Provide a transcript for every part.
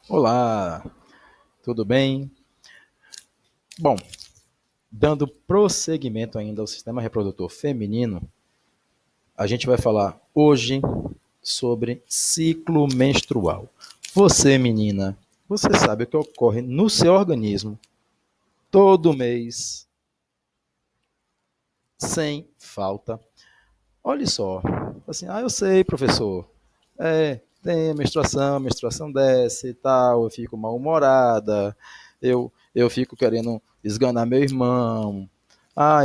Olá, tudo bem? Bom, dando prosseguimento ainda ao sistema reprodutor feminino, a gente vai falar hoje sobre ciclo menstrual. Você, menina, você sabe o que ocorre no seu organismo todo mês, sem falta. Olha só, assim, eu sei, professor, tem a menstruação desce e tal, eu fico mal-humorada, eu fico querendo esganar meu irmão,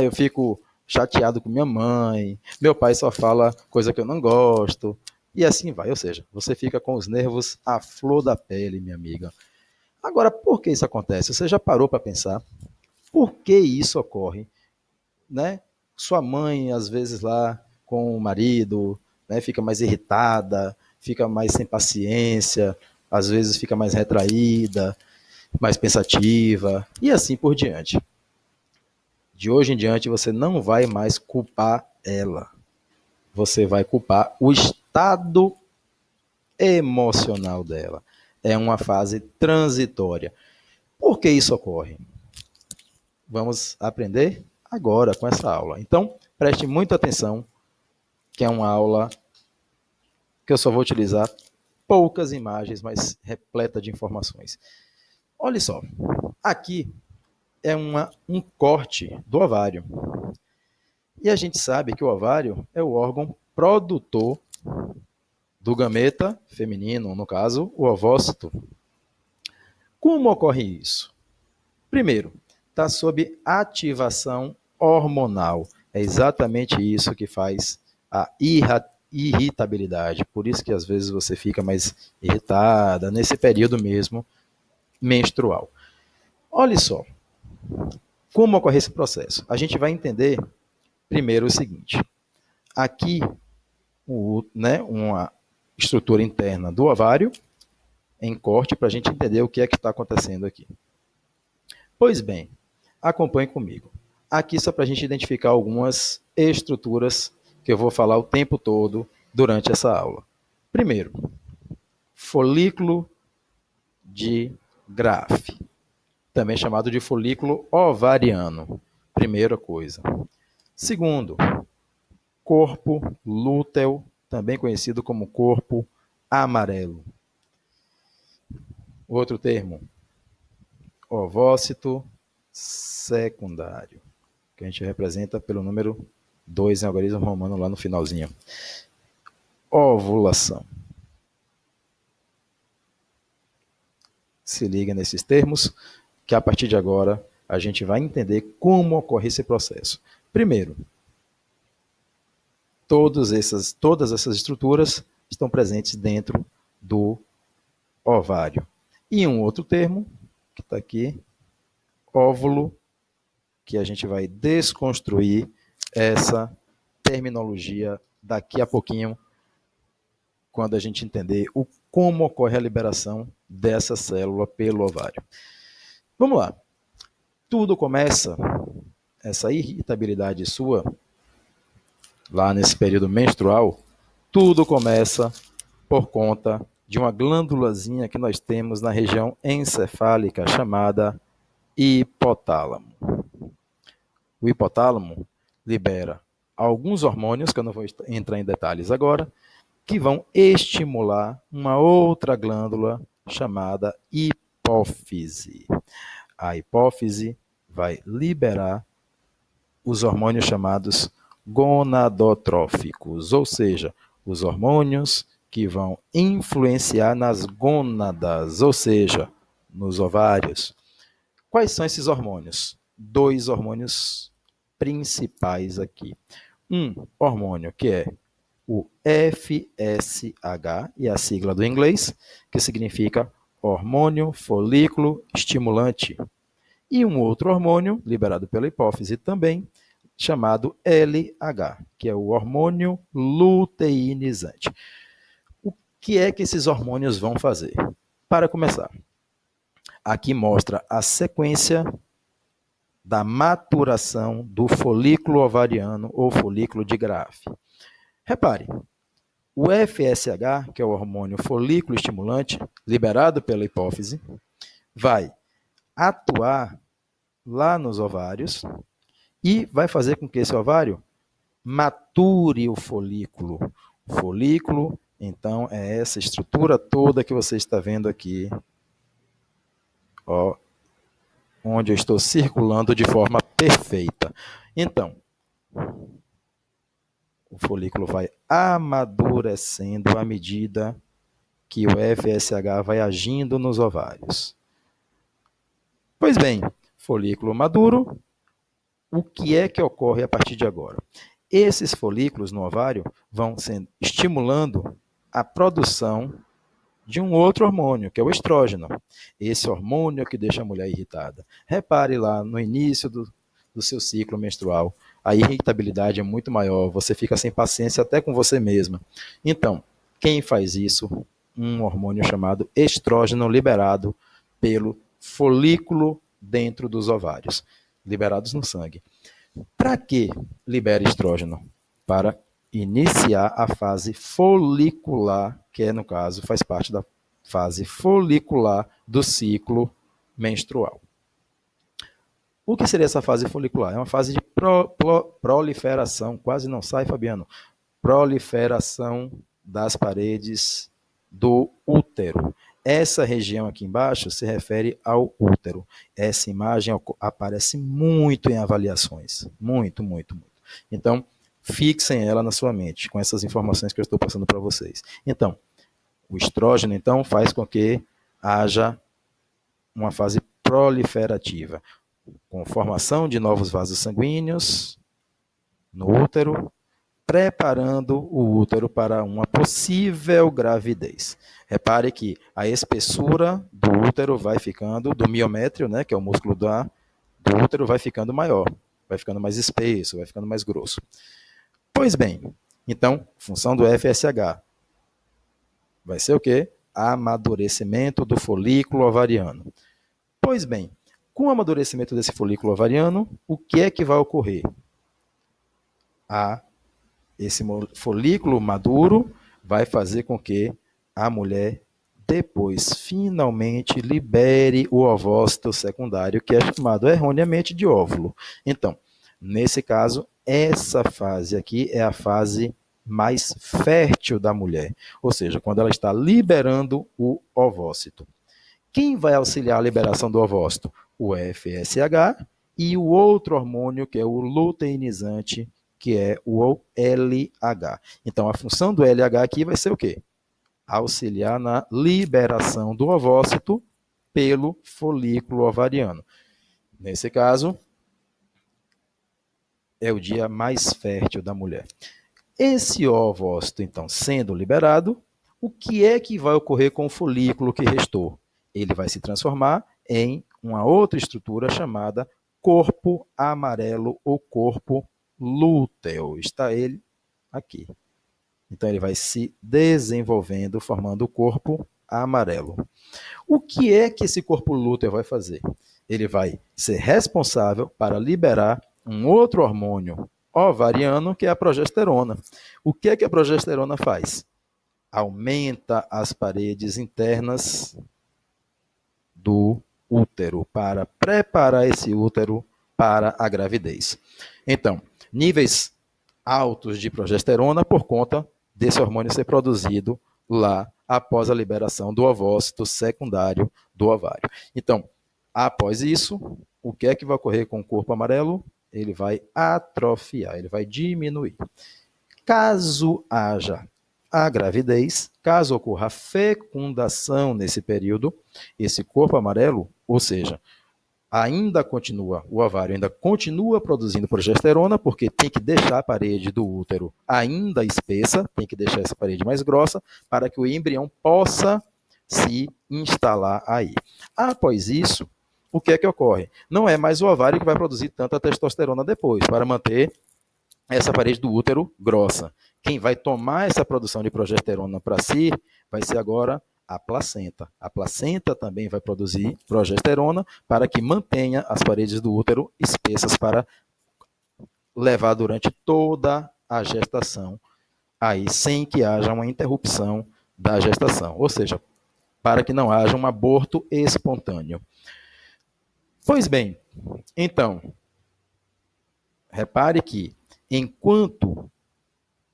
eu fico chateado com minha mãe, meu pai só fala coisa que eu não gosto, e assim vai, ou seja, você fica com os nervos à flor da pele, minha amiga. Agora, por que isso acontece? Você já parou para pensar? Por que isso ocorre? Né? Sua mãe, às vezes, lá com o marido, né, fica mais irritada, fica mais sem paciência, às vezes fica mais retraída, mais pensativa, e assim por diante. De hoje em diante, você não vai mais culpar ela. Você vai culpar o estado emocional dela. É uma fase transitória. Por que isso ocorre? Vamos aprender agora com essa aula. Então, preste muita atenção, que é uma aula que eu só vou utilizar poucas imagens, mas repleta de informações. Olha só, aqui é um corte do ovário. E a gente sabe que o ovário é o órgão produtor do gameta feminino, no caso, o ovócito. Como ocorre isso? Primeiro, está sob ativação hormonal. É exatamente isso que faz a irritabilidade. Por isso que às vezes você fica mais irritada nesse período mesmo menstrual. Olha só, como ocorre esse processo? A gente vai entender primeiro o seguinte: aqui, uma estrutura interna do ovário em corte para a gente entender o que é que está acontecendo aqui. Pois bem, acompanhe comigo. Aqui só para a gente identificar algumas estruturas que eu vou falar o tempo todo durante essa aula. Primeiro, folículo de Graafi, também chamado de folículo ovariano. Primeira coisa. Segundo, corpo lúteo, também conhecido como corpo amarelo. Outro termo, ovócito secundário, que a gente representa pelo número 2 em algarismo romano lá no finalzinho. Ovulação. Se liga nesses termos, que a partir de agora a gente vai entender como ocorre esse processo. Primeiro, todas essas estruturas estão presentes dentro do ovário. E um outro termo, que está aqui, óvulo, que a gente vai desconstruir essa terminologia daqui a pouquinho, quando a gente entender como ocorre a liberação dessa célula pelo ovário. Vamos lá. Tudo começa, essa irritabilidade sua, lá nesse período menstrual, tudo começa por conta de uma glândulazinha que nós temos na região encefálica chamada hipotálamo. O hipotálamo libera alguns hormônios, que eu não vou entrar em detalhes agora, que vão estimular uma outra glândula chamada hipófise. A hipófise vai liberar os hormônios chamados gonadotróficos, ou seja, os hormônios que vão influenciar nas gônadas, ou seja, nos ovários. Quais são esses hormônios? Dois hormônios principais aqui. Um hormônio que é o FSH, e a sigla do inglês, que significa hormônio folículo estimulante. E um outro hormônio, liberado pela hipófise também, chamado LH, que é o hormônio luteinizante. O que é que esses hormônios vão fazer? Para começar, aqui mostra a sequência da maturação do folículo ovariano ou folículo de Graafi. Repare, O FSH, que é o hormônio folículo estimulante, liberado pela hipófise, vai atuar lá nos ovários e vai fazer com que esse ovário mature o folículo. O folículo, então, é essa estrutura toda que você está vendo aqui, ó, onde eu estou circulando de forma perfeita. Então, o folículo vai amadurecendo à medida que o FSH vai agindo nos ovários. Pois bem, folículo maduro, o que é que ocorre a partir de agora? Esses folículos no ovário vão sendo estimulando a produção de um outro hormônio, que é o estrógeno. Esse hormônio que deixa a mulher irritada. Repare lá no início do seu ciclo menstrual, a irritabilidade é muito maior, você fica sem paciência até com você mesma. Então, quem faz isso? Um hormônio chamado estrógeno liberado pelo folículo dentro dos ovários, liberados no sangue. Para que libera estrógeno? Para iniciar a fase folicular, que é, no caso, faz parte da fase folicular do ciclo menstrual. O que seria essa fase folicular? É uma fase de proliferação, quase não sai, Fabiano, proliferação das paredes do útero. Essa região aqui embaixo se refere ao útero. Essa imagem aparece muito em avaliações. Muito, muito, muito. Então, fixem ela na sua mente, com essas informações que eu estou passando para vocês. Então, o estrógeno, então, faz com que haja uma fase proliferativa, com formação de novos vasos sanguíneos no útero, preparando o útero para uma possível gravidez. Repare que a espessura do útero vai ficando, do miométrio, né, que é o músculo do útero, vai ficando maior, vai ficando mais espesso, vai ficando mais grosso. Pois bem, então, função do FSH vai ser o quê? Amadurecimento do folículo ovariano. Pois bem, com o amadurecimento desse folículo ovariano, o que é que vai ocorrer? Esse folículo maduro vai fazer com que a mulher depois finalmente libere o ovócito secundário, que é chamado erroneamente de óvulo. Então, nesse caso, essa fase aqui é a fase mais fértil da mulher, ou seja, quando ela está liberando o ovócito. Quem vai auxiliar a liberação do ovócito? O FSH e o outro hormônio, que é o luteinizante, que é o LH. Então, a função do LH aqui vai ser o quê? Auxiliar na liberação do ovócito pelo folículo ovariano. Nesse caso, é o dia mais fértil da mulher. Esse ovócito, então, sendo liberado, o que é que vai ocorrer com o folículo que restou? Ele vai se transformar em uma outra estrutura chamada corpo amarelo ou corpo lúteo. Está ele aqui. Então, ele vai se desenvolvendo, formando o corpo amarelo. O que é que esse corpo lúteo vai fazer? Ele vai ser responsável para liberar um outro hormônio ovariano, que é a progesterona. O que é que a progesterona faz? Aumenta as paredes internas do útero para preparar esse útero para a gravidez. Então, níveis altos de progesterona por conta desse hormônio ser produzido lá após a liberação do ovócito secundário do ovário. Então, após isso, o que é que vai ocorrer com o corpo amarelo? Ele vai atrofiar, ele vai diminuir. Caso haja a gravidez, caso ocorra a fecundação nesse período, esse corpo amarelo, ou seja, ainda continua, o ovário ainda continua produzindo progesterona, porque tem que deixar a parede do útero ainda espessa, tem que deixar essa parede mais grossa, para que o embrião possa se instalar aí. Após isso, o que é que ocorre? Não é mais o ovário que vai produzir tanta testosterona depois, para manter essa parede do útero grossa. Quem vai tomar essa produção de progesterona para si vai ser agora a placenta. A placenta também vai produzir progesterona para que mantenha as paredes do útero espessas para levar durante toda a gestação aí sem que haja uma interrupção da gestação, ou seja, para que não haja um aborto espontâneo. Pois bem, então, repare que enquanto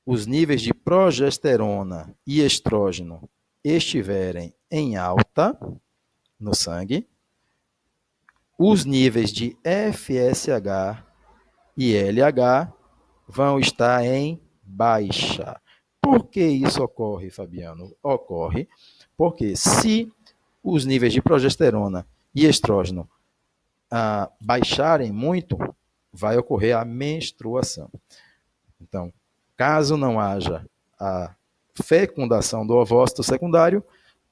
os níveis de progesterona e estrógeno estiverem em alta no sangue, os níveis de FSH e LH vão estar em baixa. Por que isso ocorre, Fabiano? Ocorre porque se os níveis de progesterona e estrógeno baixarem muito, vai ocorrer a menstruação. Então, caso não haja a fecundação do ovócito secundário,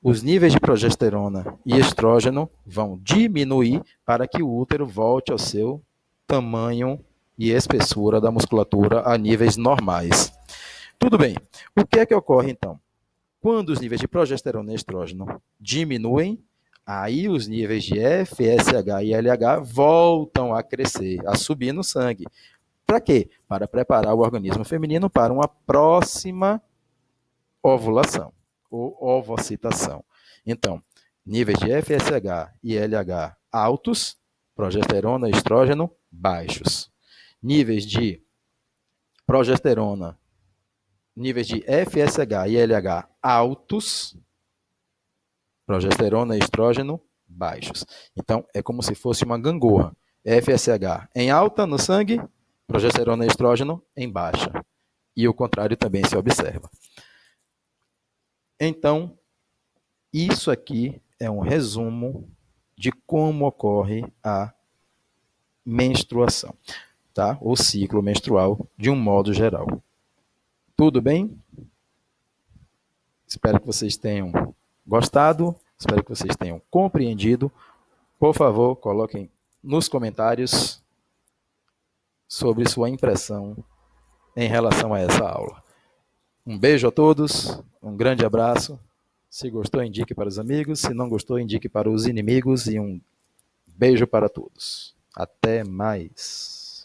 os níveis de progesterona e estrógeno vão diminuir para que o útero volte ao seu tamanho e espessura da musculatura a níveis normais. Tudo bem. O que é que ocorre então? Quando os níveis de progesterona e estrógeno diminuem, aí os níveis de FSH e LH voltam a crescer, a subir no sangue. Para quê? Para preparar o organismo feminino para uma próxima ovulação ou ovocitação. Então, níveis de FSH e LH altos, progesterona e estrógeno baixos. Níveis de progesterona, níveis de FSH e LH altos, progesterona e estrógeno baixos. Então, é como se fosse uma gangorra. FSH em alta no sangue, progesterona e estrógeno em baixa. E o contrário também se observa. Então, isso aqui é um resumo de como ocorre a menstruação, tá? O ciclo menstrual de um modo geral. Tudo bem? Espero que vocês tenham gostado, espero que vocês tenham compreendido. Por favor, coloquem nos comentários sobre sua impressão em relação a essa aula. Um beijo a todos, um grande abraço. Se gostou, indique para os amigos. Se não gostou, indique para os inimigos. E um beijo para todos. Até mais.